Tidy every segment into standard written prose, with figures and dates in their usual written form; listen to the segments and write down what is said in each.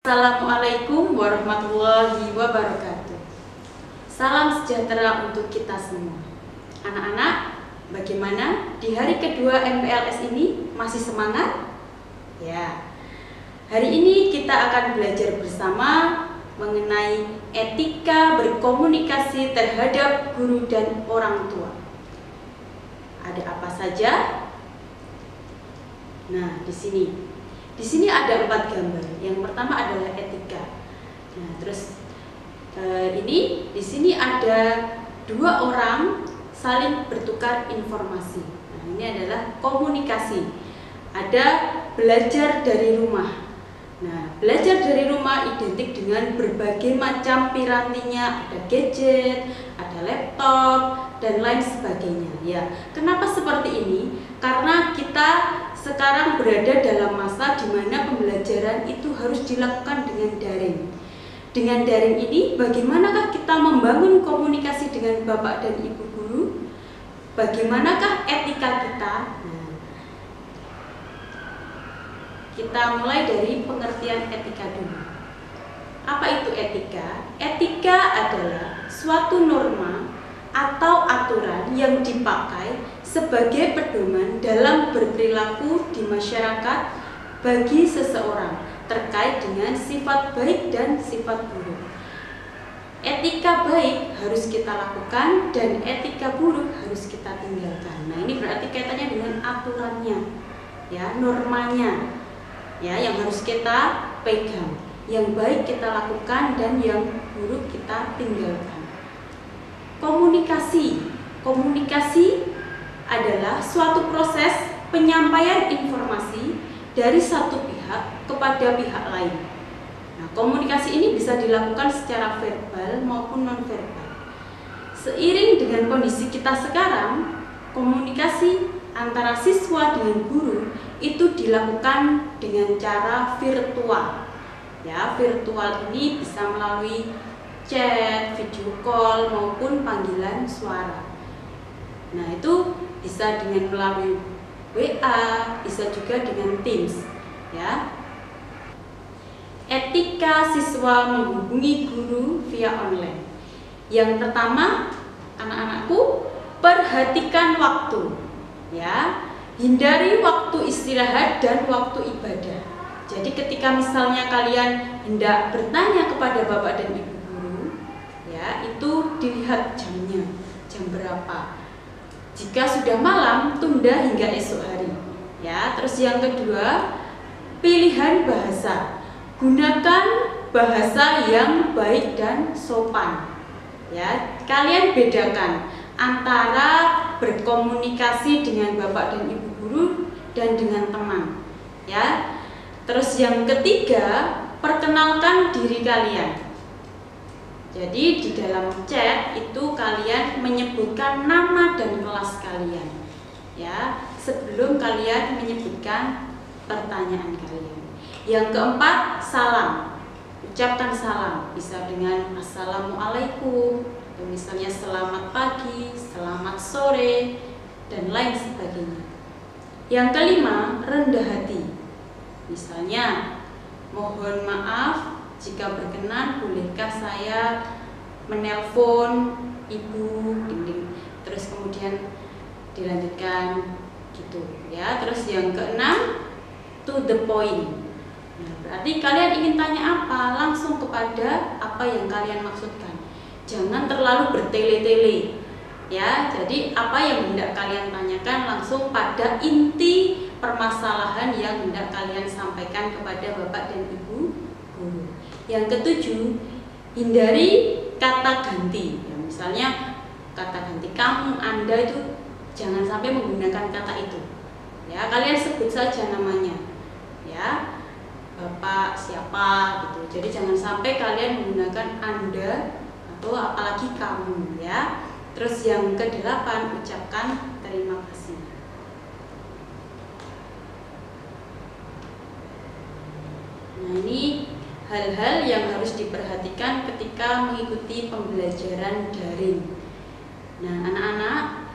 Assalamualaikum warahmatullahi wabarakatuh. Salam sejahtera untuk kita semua. Anak-anak, bagaimana di hari kedua MPLS ini? Masih semangat? Ya. Hari ini kita akan belajar bersama mengenai etika berkomunikasi terhadap guru dan orang tua. Ada apa saja? Nah, di sini ada 4 gambar. Yang pertama adalah etika. Nah, terus di sini ada 2 orang saling bertukar informasi. Nah, ini adalah komunikasi. Ada belajar dari rumah. Nah, belajar dari rumah identik dengan berbagai macam pirantinya, ada gadget, ada laptop, dan lain sebagainya. Ya, kenapa seperti ini? Karena kita sekarang berada dalam masa di mana pembelajaran itu harus dilakukan dengan daring. Dengan daring ini, bagaimanakah kita membangun komunikasi dengan Bapak dan Ibu guru? Bagaimanakah etika kita? Nah, kita mulai dari pengertian etika dulu. Apa itu etika? Etika adalah suatu norma atau aturan yang dipakai sebagai pedoman dalam berperilaku di masyarakat bagi seseorang terkait dengan sifat baik dan sifat buruk. Etika baik harus kita lakukan dan etika buruk harus kita tinggalkan. Nah, ini berarti kaitannya dengan aturannya, ya, normanya, ya, yang harus kita pegang. Yang baik kita lakukan dan yang buruk kita tinggalkan. Komunikasi adalah suatu proses penyampaian informasi dari satu pihak kepada pihak lain. Nah, komunikasi ini bisa dilakukan secara verbal maupun non-verbal. Seiring dengan kondisi kita sekarang, komunikasi antara siswa dengan guru itu dilakukan dengan cara virtual. Ya, virtual ini bisa melalui chat, video call maupun panggilan suara. Nah, itu bisa dengan melalui WA, bisa juga dengan Teams, ya. Etika siswa menghubungi guru via online. Yang pertama, anak-anakku, perhatikan waktu, ya. Hindari waktu istirahat dan waktu ibadah. Jadi ketika misalnya kalian hendak bertanya kepada Bapak dan Ibu guru, ya, itu dilihat jamnya, jam berapa. Jika sudah malam, tunda hingga esok hari. Ya, terus yang kedua, pilihan bahasa. Gunakan bahasa yang baik dan sopan. Ya, kalian bedakan antara berkomunikasi dengan Bapak dan Ibu guru dan dengan teman. Ya. Terus yang ketiga, perkenalkan diri kalian. Jadi di dalam chat itu kalian menyebutkan nama dan kelas kalian, ya, sebelum kalian menyebutkan pertanyaan kalian. Yang keempat, salam. Ucapkan salam, bisa dengan assalamualaikum, atau misalnya selamat pagi, selamat sore, dan lain sebagainya. Yang kelima, rendah hati. Misalnya, mohon maaf, jika berkenan, bolehkah saya menelpon ibu, terus kemudian dilanjutkan gitu, ya. Terus yang keenam, to the point. Nah, berarti kalian ingin tanya apa, langsung kepada apa yang kalian maksudkan. Jangan terlalu bertele-tele, ya. Jadi apa yang hendak kalian tanyakan langsung pada inti permasalahan yang hendak kalian sampaikan kepada Bapak dan Ibu guru. Yang ketujuh, hindari kata ganti. Ya, misalnya kata ganti kamu, Anda, itu jangan sampai menggunakan kata itu. Ya, kalian sebut saja namanya. Ya, Bapak siapa gitu. Jadi jangan sampai kalian menggunakan Anda atau apalagi kamu, ya. Terus yang ke-8, ucapkan terima kasih. Nah, ini hal-hal yang harus diperhatikan ketika mengikuti pembelajaran daring. Nah, anak-anak,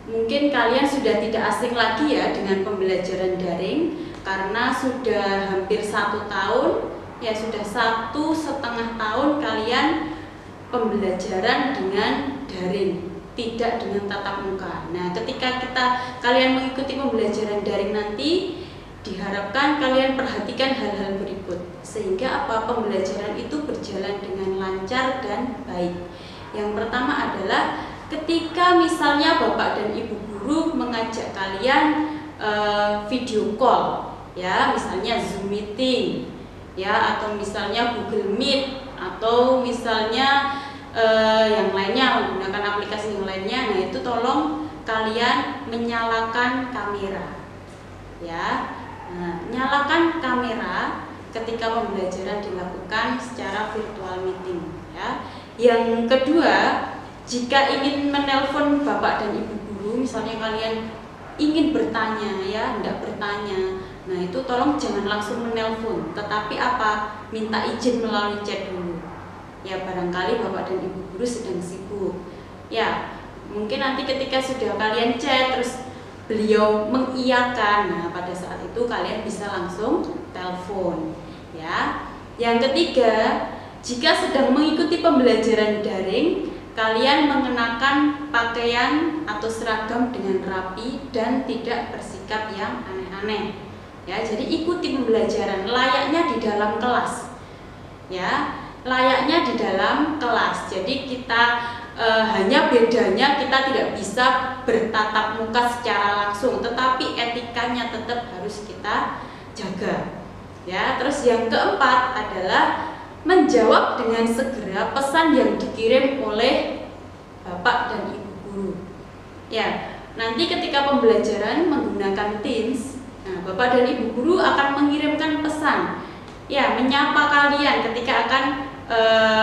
mungkin kalian sudah tidak asing lagi ya dengan pembelajaran daring, karena sudah hampir 1 tahun Ya sudah 1,5 tahun kalian pembelajaran dengan daring, tidak dengan tatap muka. Nah, ketika kalian mengikuti pembelajaran daring nanti, diharapkan kalian perhatikan hal-hal berikut sehingga pembelajaran itu berjalan dengan lancar dan baik. Yang pertama adalah ketika misalnya Bapak dan Ibu guru mengajak kalian video call, ya, misalnya Zoom meeting, ya, atau misalnya Google Meet, atau misalnya yang lainnya, menggunakan aplikasi yang lainnya. Nah, itu tolong kalian menyalakan kamera, ya. Nah, nyalakan kamera ketika pembelajaran dilakukan secara virtual meeting, ya. Yang kedua, jika ingin menelpon Bapak dan Ibu guru, misalnya kalian ingin bertanya, ya, hendak bertanya, nah itu tolong jangan langsung menelpon, tetapi minta izin melalui chat dulu. Ya, barangkali Bapak dan Ibu guru sedang sibuk. Ya, mungkin nanti ketika sudah kalian chat terus beliau mengiyakan, nah pada saat itu kalian bisa langsung telepon, ya. Yang ketiga, jika sedang mengikuti pembelajaran daring, kalian mengenakan pakaian atau seragam dengan rapi dan tidak bersikap yang aneh-aneh. Ya, jadi ikuti pembelajaran layaknya di dalam kelas. Ya, layaknya di dalam kelas. Jadi kita hanya bedanya kita tidak bisa bertatap muka secara langsung, tetapi etikanya tetap harus kita jaga. Ya, terus yang keempat adalah menjawab dengan segera pesan yang dikirim oleh Bapak dan Ibu guru. Ya, nanti ketika pembelajaran menggunakan Teams, nah, Bapak dan Ibu guru akan mengirimkan pesan, ya, menyapa kalian ketika akan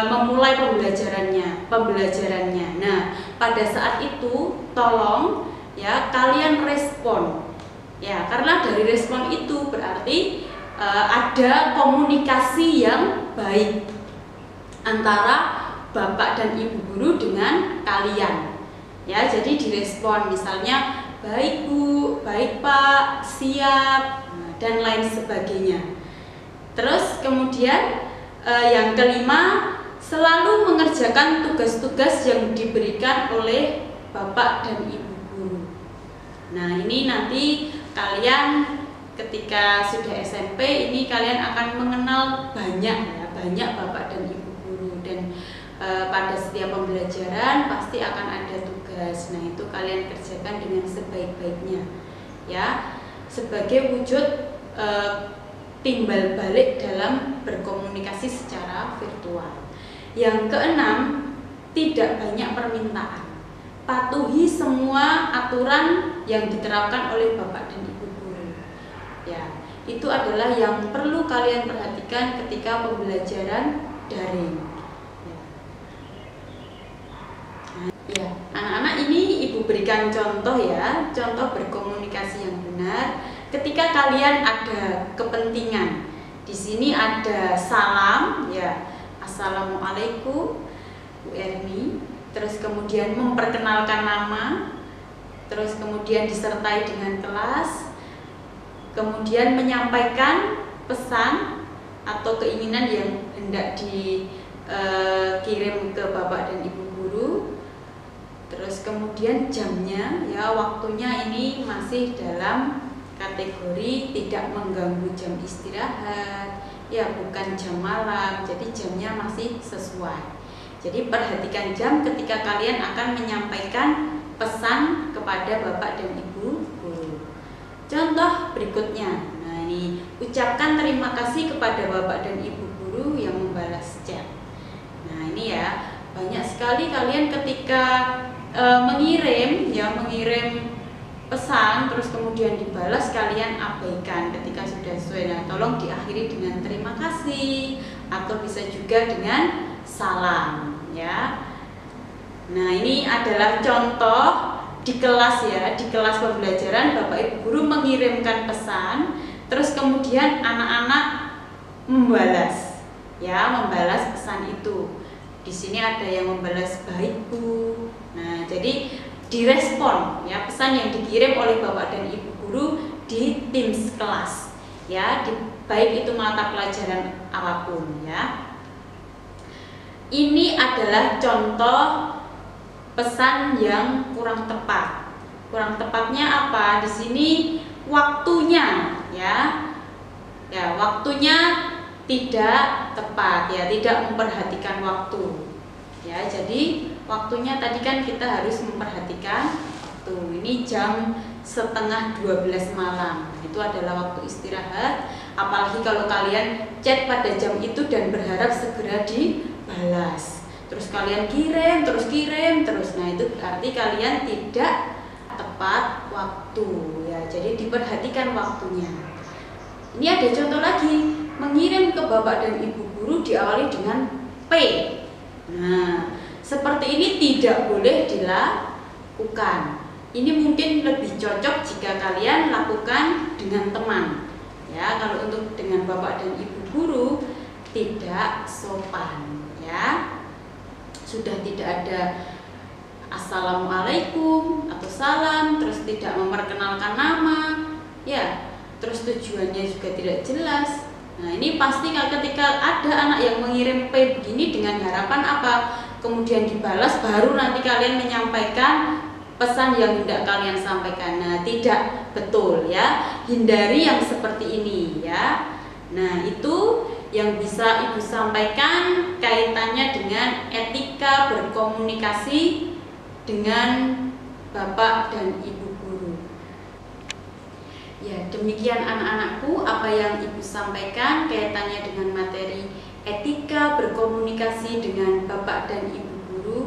memulai pembelajarannya. Nah, pada saat itu tolong, ya, kalian respon, ya, karena dari respon itu berarti ada komunikasi yang baik antara Bapak dan Ibu guru dengan kalian, ya. Jadi direspon misalnya baik Bu, baik Pak, siap, dan lain sebagainya. Terus kemudian yang kelima, selalu mengerjakan tugas-tugas yang diberikan oleh Bapak dan Ibu guru. Nah, ini nanti kalian ketika sudah SMP ini kalian akan mengenal banyak, ya, banyak Bapak dan Ibu guru, dan pada setiap pembelajaran pasti akan ada tugas. Nah, itu kalian kerjakan dengan sebaik-baiknya, ya, sebagai wujud timbal balik dalam berkomunikasi secara virtual. Yang keenam, tidak banyak permintaan. Patuhi semua aturan yang diterapkan oleh Bapak dan Ibu guru. Ya, itu adalah yang perlu kalian perhatikan ketika pembelajaran daring. Ya, anak-anak, ini Ibu berikan contoh, ya, contoh berkomunikasi yang benar. Ketika kalian ada kepentingan, di sini ada salam, ya, Assalamualaikum Bu Erni, terus kemudian memperkenalkan nama, terus kemudian disertai dengan kelas, kemudian menyampaikan pesan atau keinginan yang hendak dikirim ke Bapak dan Ibu guru. Terus kemudian jamnya, ya, waktunya ini masih dalam kategori tidak mengganggu jam istirahat, ya, bukan jam malam, jadi jamnya masih sesuai. Jadi perhatikan jam ketika kalian akan menyampaikan pesan kepada Bapak dan Ibu guru. Contoh berikutnya, nah ini, ucapkan terima kasih kepada Bapak dan Ibu guru yang membalas chat. Nah, ini, ya, banyak sekali kalian ketika mengirim pesan terus kemudian dibalas, kalian abaikan ketika sudah sesuai. Nah, tolong diakhiri dengan terima kasih atau bisa juga dengan salam, ya. Nah, ini adalah contoh di kelas, ya, di kelas pembelajaran Bapak Ibu guru mengirimkan pesan terus kemudian anak-anak membalas, ya, membalas pesan itu. Di sini ada yang membalas baik Bu. Nah, jadi direspon, ya, pesan yang dikirim oleh Bapak dan Ibu guru di Teams kelas. ya, baik itu mata pelajaran apapun ya. Ini adalah contoh pesan yang kurang tepat. Kurang tepatnya apa? Di sini waktunya ya. Ya, waktunya tidak tepat ya, tidak memperhatikan waktu. Ya, jadi waktunya tadi kan kita harus memperhatikan waktu. Ini jam setengah 12 malam. Itu adalah waktu istirahat. Apalagi kalau kalian chat pada jam itu dan berharap segera dibalas. Terus kalian kirim terus. Nah, itu berarti kalian tidak tepat waktu ya. Jadi diperhatikan waktunya. Ini ada contoh lagi, mengirim ke bapak dan ibu guru diawali dengan P. Nah, seperti ini tidak boleh dilakukan. Ini mungkin lebih cocok jika kalian lakukan dengan teman. Ya, kalau untuk dengan bapak dan ibu guru tidak sopan ya. Sudah tidak ada assalamualaikum atau salam, terus tidak memperkenalkan nama, ya. Terus tujuannya juga tidak jelas. Nah, ini pasti ketika ada anak yang mengirim P begini dengan harapan apa? Kemudian dibalas, baru nanti kalian menyampaikan pesan yang hendak kalian sampaikan. Nah, tidak betul ya. Hindari yang seperti ini ya. Nah, itu yang bisa Ibu sampaikan kaitannya dengan etika berkomunikasi dengan Bapak dan Ibu guru. Ya, demikian anak-anakku apa yang Ibu sampaikan kaitannya dengan materi etika berkomunikasi dengan Bapak dan Ibu guru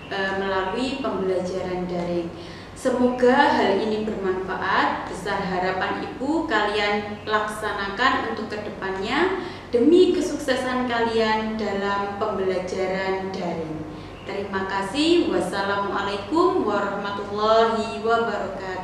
melalui pembelajaran daring. Semoga hal ini bermanfaat. Besar harapan Ibu kalian laksanakan untuk kedepannya demi kesuksesan kalian dalam pembelajaran daring. Terima kasih. Wassalamualaikum warahmatullahi wabarakatuh.